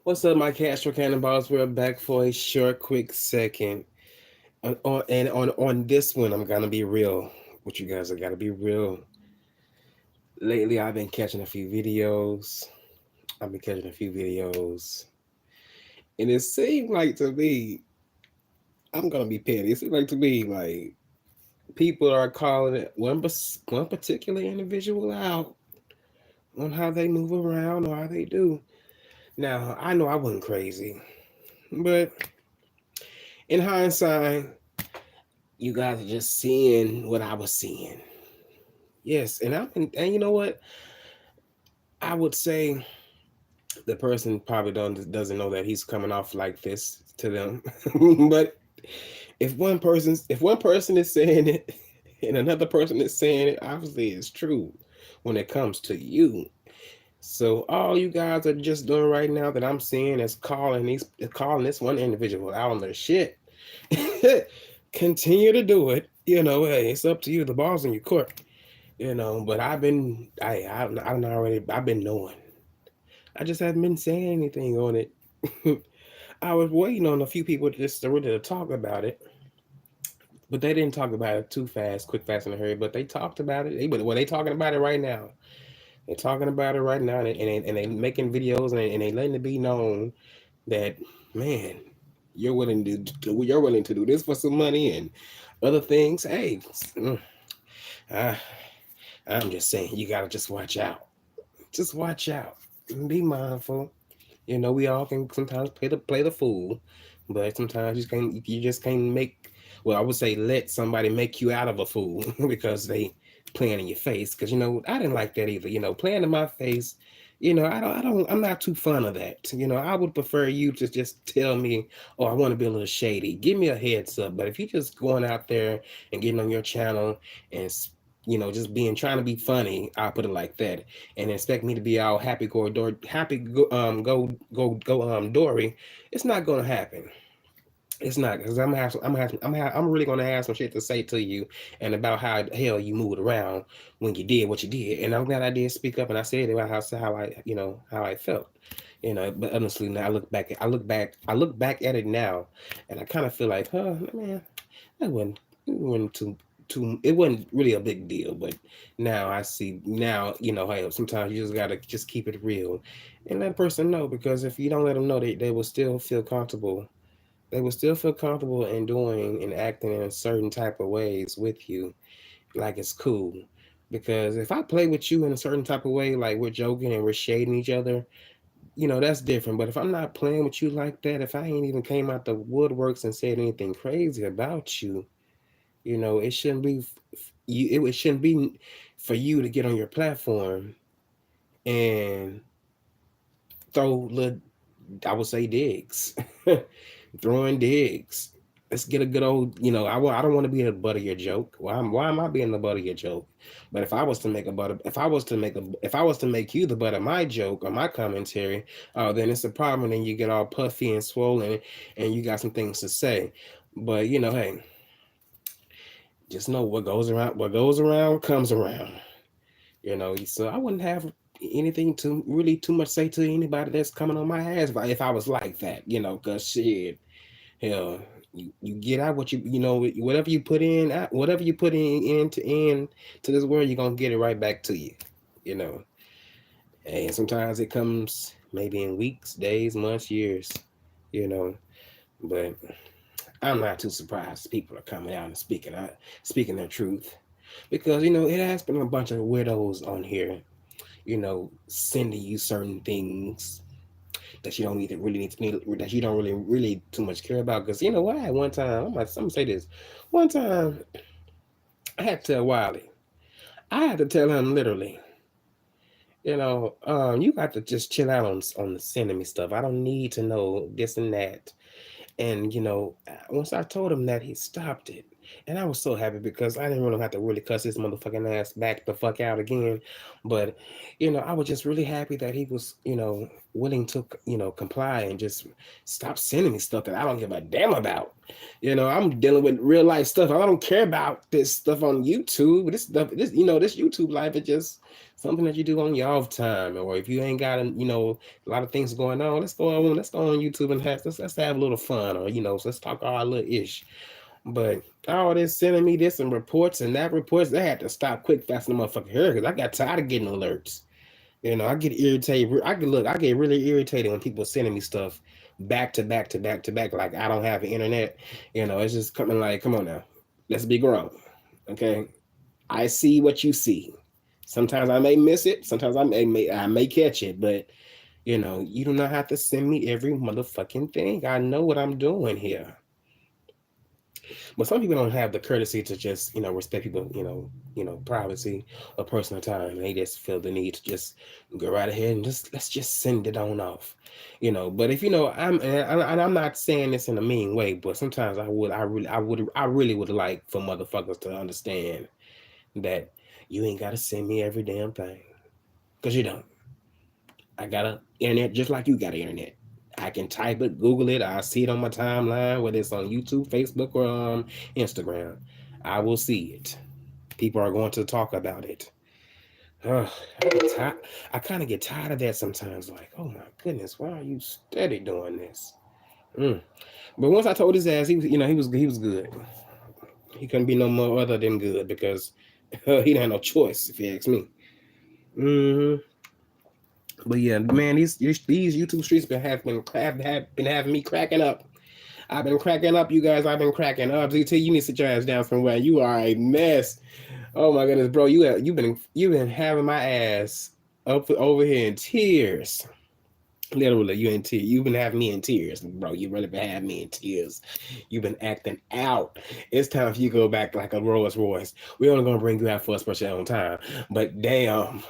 What's up, my Castro Cannonballs? We're back for a short, quick second. On this one, I'm gonna be real with you guys. I gotta be real. Lately, I've been catching a few videos. I've been catching a few videos, and it seemed like to me, I'm gonna be petty. It seemed like to me, like people are calling it one particular individual out on how they move around or how they do. Now, I know I wasn't crazy, but in hindsight, you guys are just seeing what I was seeing. Yes, and you know what? I would say the person probably doesn't know that he's coming off like this to them. But if one person is saying it and another person is saying it, obviously it's true when it comes to you. So all you guys are just doing right now that I'm seeing is calling this one individual out on their shit. Continue to do it. Hey, it's up to you. The ball's in your court. But I've been knowing. I just haven't been saying anything on it. I was waiting on a few people just to really talk about it, but they didn't talk about it too fast, quick, fast, in a hurry. But they talked about it. They talking about it right now. They're talking about it right now, and they making videos and they letting it be known that, man, you're willing to do this for some money and other things. Hey, I, I'm just saying, you gotta just watch out. Just watch out. Be mindful. We all can sometimes play the fool, but sometimes you just can't make. Well, I would say let somebody make you out of a fool because they playing in your face. Because I didn't like that either. Playing in my face. I'm not too fond of that. I would prefer you to just tell me, oh, I want to be a little shady. Give me a heads up. But if you just going out there and getting on your channel and just being trying to be funny, I'll put it like that, and expect me to be all happy Dory, it's not gonna happen. It's not, because I'm really gonna have some shit to say to you and about how the hell you moved around when you did what you did, and I'm glad I did speak up and I said about how I felt. But honestly, now I look back at it now, and I kind of feel like, man, that wasn't too it wasn't really a big deal. But now I see, now hey, sometimes you just gotta just keep it real and let a person know, because if you don't let them know, they will still feel comfortable. They will still feel comfortable in doing and acting in a certain type of ways with you, like it's cool. Because if I play with you in a certain type of way, like we're joking and we're shading each other, that's different. But if I'm not playing with you like that, if I ain't even came out the woodworks and said anything crazy about you, it shouldn't be it shouldn't be for you to get on your platform and throw little, I would say, digs, throwing digs. Let's get a good old, I don't want to be the butt of your joke. Why am I being the butt of your joke? But if I was to make you the butt of my joke or my commentary, then it's a problem. And then you get all puffy and swollen, and you got some things to say. But hey, just know what goes around comes around. So I wouldn't have anything to really too much say to anybody that's coming on my ass if I was like that. Because shit, hell, you get out what whatever you put into this world, you're gonna get it right back to you. You know, and sometimes it comes maybe in weeks, days, months, years. You know, but I'm not too surprised people are coming out and speaking their truth, because it has been a bunch of widows on here, sending you certain things that you don't need to really that you don't really too much care about. Because what, at one time, I'm gonna say this. One time, I had to tell Wiley. I had to tell him literally. You got to just chill out on the sending me stuff. I don't need to know this and that. And once I told him that, he stopped it. And I was so happy, because I didn't really have to really cuss his motherfucking ass back the fuck out again. But I was just really happy that he was willing to comply and just stop sending me stuff that I don't give a damn about. I'm dealing with real life stuff. I don't care about this stuff on YouTube. This stuff, this YouTube life, it just something that you do on your off time, or if you ain't got a lot of things going on, let's go on YouTube and let's have a little fun, or let's talk all little ish. But all this sending me this and reports and that reports, they had to stop quick, fast, in the motherfucking hair because I got tired of getting alerts. I get irritated. I get really irritated when people sending me stuff back to back to back to back. Like I don't have the internet. It's just coming like, come on now, let's be grown, okay? I see what you see. Sometimes I may miss it. Sometimes I may catch it, but you do not have to send me every motherfucking thing. I know what I'm doing here. But some people don't have the courtesy to just, respect people, privacy or personal time. They just feel the need to just go right ahead and just let's just send it on off. But if I'm not saying this in a mean way, but sometimes I really would like for motherfuckers to understand that you ain't gotta send me every damn thing. Cause you don't. I got an internet just like you got an internet. I can type it, Google it. I see it on my timeline, whether it's on YouTube, Facebook, or Instagram. I will see it. People are going to talk about it. I I kind of get tired of that sometimes. Like, oh my goodness, why are you steady doing this? Mm. But once I told his ass, he was good. He couldn't be no more other than good because he didn't have no choice, if you ask me. Hmm. But yeah, man, these YouTube streets have been having me cracking up. I've been cracking up, you guys. I've been cracking up. ZT, you need to sit your ass down somewhere. You are a mess. Oh my goodness, bro. You've been having my ass up over here in tears. Literally, you in tears. You've been having me in tears, bro. You really been having me in tears. You've been acting out. It's time for you to go back like a Rolls Royce. We're only gonna bring you out for a special on time. But damn,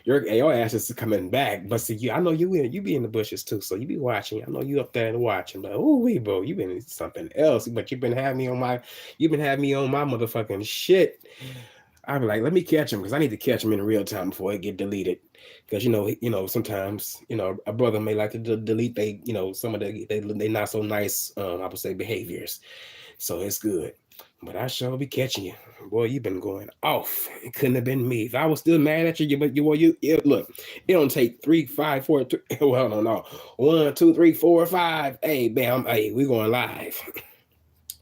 your ass is coming back. But see, I know you be in the bushes too, so you be watching. I know you up there and watching. But oh, wee, bro, you been something else. But you've been having me on my motherfucking shit. I'd be like, let me catch him because I need to catch him in real time before it get deleted. Because sometimes a brother may like to delete some of they not so nice I would say behaviors. So it's good. But I sure be catching you, boy. You've been going off. It couldn't have been me. If I was still mad at you, but look. It don't take 3, 5, 4, 3, well, no, 1, 2, 3, 4, 5. Hey, bam, hey, we going live.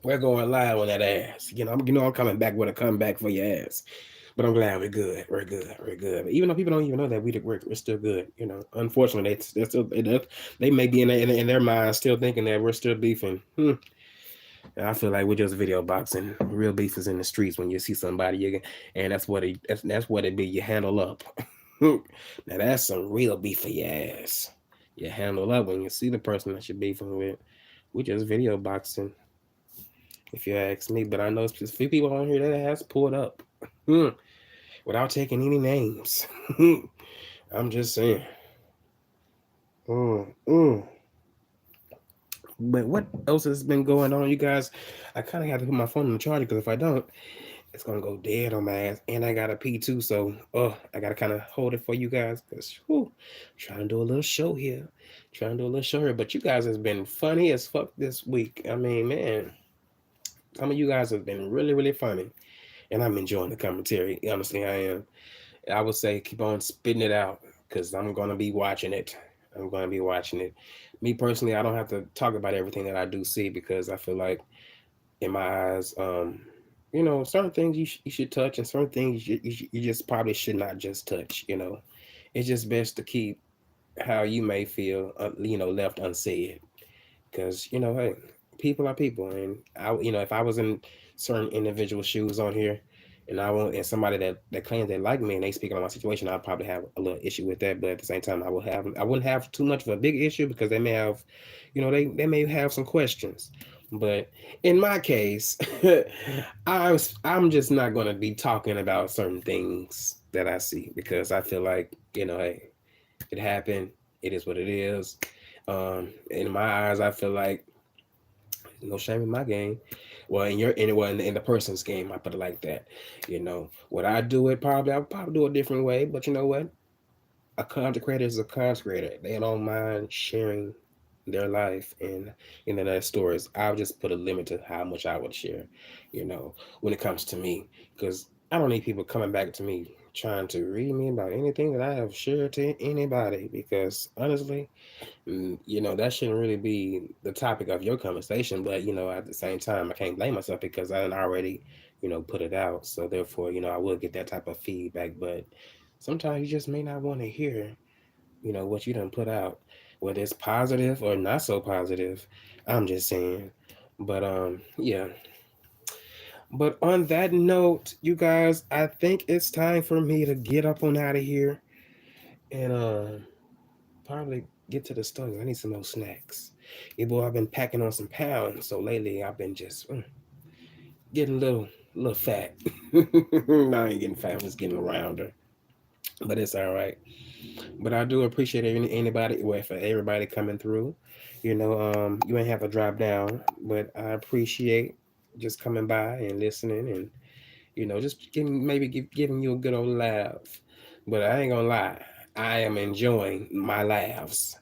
We're going live on that ass. I'm coming back with a comeback for your ass. But I'm glad we're good. We're good. We're good. Even though people don't even know that we're still good. Unfortunately, they may be in their minds still thinking that we're still beefing. And I feel like we're just video boxing. Real beef is in the streets when you see somebody, and that's what it be. You handle up. Now that's some real beef for your ass. You handle up when you see the person that you're beefing with. We just video boxing, if you ask me. But I know there's a few people on here that has pulled up without taking any names. I'm just saying. Mm, mm. But what else has been going on, you guys? I kind of have to put my phone on the charger because if I don't, it's gonna go dead on my ass. And I got a P too, so I gotta kind of hold it for you guys because trying to do a little show here, But you guys has been funny as fuck this week. I mean, man, some of you guys have been really, really funny, and I'm enjoying the commentary. Honestly, I am. I would say keep on spitting it out because I'm gonna be watching it. Me personally, I don't have to talk about everything that I do see because I feel like in my eyes, certain things you should touch and certain things you just probably should not just touch. It's just best to keep how you may feel, left unsaid because hey, people are people, and if I was in certain individual shoes on here, and somebody that claims they like me and they speaking on my situation, I'd probably have a little issue with that. But at the same time, I wouldn't have too much of a big issue because they may have, they may have some questions. But in my case, I'm just not gonna be talking about certain things that I see because I feel like hey, it happened. It is what it is. In my eyes, I feel like no shame in my game. Well, in the person's game, I put it like that. Would I do it? I would probably do it a different way. But you know what? A content creator is a content creator. They don't mind sharing their life and their stories. I'll just put a limit to how much I would share. When it comes to me, because I don't need people coming back to me trying to read me about anything that I have shared to anybody, because honestly, that shouldn't really be the topic of your conversation. But at the same time, I can't blame myself because I done already, put it out. So therefore, I will get that type of feedback. But sometimes you just may not want to hear, what you done put out, whether it's positive or not so positive. I'm just saying. But yeah. But on that note, you guys, I think it's time for me to get up on out of here and probably get to the store. I need some more snacks. Yeah, boy, I've been packing on some pounds, so lately I've been just getting a little fat. No, I ain't getting fat. I'm just getting rounder, but it's all right. But I do appreciate anybody, well, for everybody coming through. You ain't have to drop down, but I appreciate just coming by and listening, and just giving you a good old laugh. But I ain't gonna lie, I am enjoying my laughs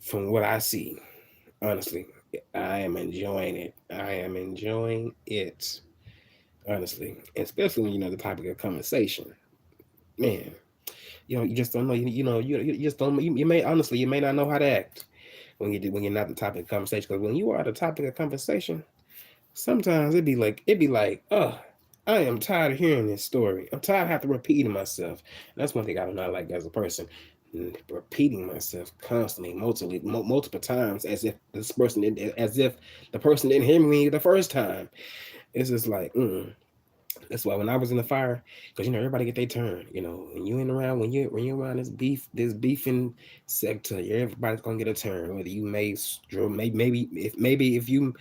from what I see. Honestly, I am enjoying it. I am enjoying it. Honestly, especially when the topic of conversation. Man, you just don't know. You just don't. You may honestly, you may not know how to act when you're not the topic of conversation. Because when you are the topic of conversation, sometimes it'd be like, oh, I am tired of hearing this story. I'm tired of having to repeating myself. And that's one thing I do not like as a person. Repeating myself constantly, multiple times, as if the person didn't hear me the first time. It's just like, that's why when I was in the fire, because everybody get their turn. When you in around when you're around this beefing sector, everybody's gonna get a turn. Whether you maybe if you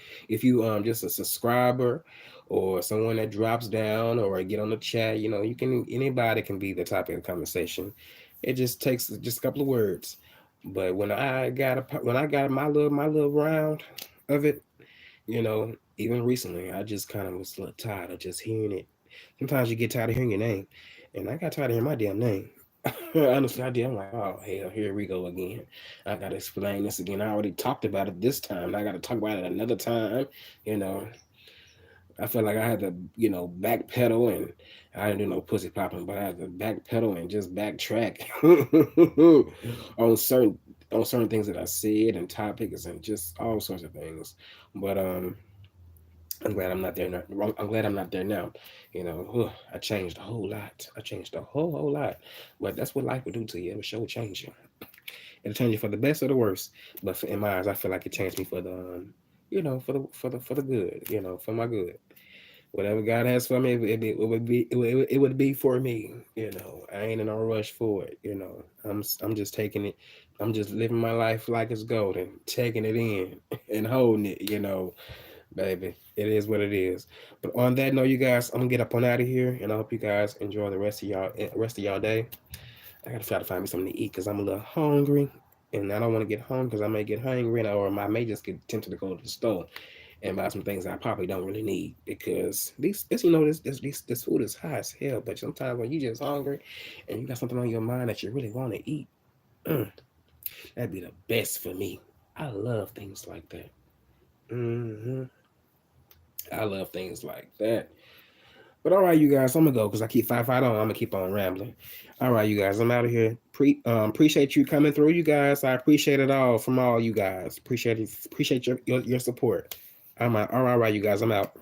just a subscriber or someone that drops down or get on the chat, anybody can be the topic of conversation. It just takes just a couple of words. But when I got my little round of it, even recently, I just kind of was a little tired of just hearing it. Sometimes you get tired of hearing your name, and I got tired of hearing my damn name. Honestly, I did. I'm like, oh hell, here we go again. I gotta explain this again. I already talked about it this time. I gotta talk about it another time. You know, I felt like I had to, backpedal, and I didn't do no pussy popping, but I had to backpedal and just backtrack on certain on certain things that I said and topics and just all sorts of things. But I'm glad I'm not there now. I'm glad I'm not there now. I changed a whole lot. I changed a whole lot. But that's what life will do to you. It will sure change you. It'll change you for the best or the worst. But in my eyes, I feel like it changed me for the, for the good. For my good. Whatever God has for me, it would be for me. I ain't in no rush for it. I'm just taking it. I'm just living my life like it's golden, taking it in and holding it. Baby, it is what it is. But on that note, you guys, I'm gonna get up on out of here, and I hope you guys enjoy the rest of y'all day. I gotta try to find me something to eat because I'm a little hungry, and I don't want to get home because I may get hungry, or I may just get tempted to go to the store and buy some things I probably don't really need because this food is high as hell. But sometimes when you just hungry and you got something on your mind that you really want to eat, that'd be the best for me. I love things like that. hmm I love things like that. But all right, you guys, I'm gonna go because I keep five on. I'm gonna keep on rambling. All right, you guys, I'm out of here. Appreciate you coming through, you guys. I appreciate it all from all you guys. Appreciate it. Appreciate your support. I'm out. All right, you guys, I'm out.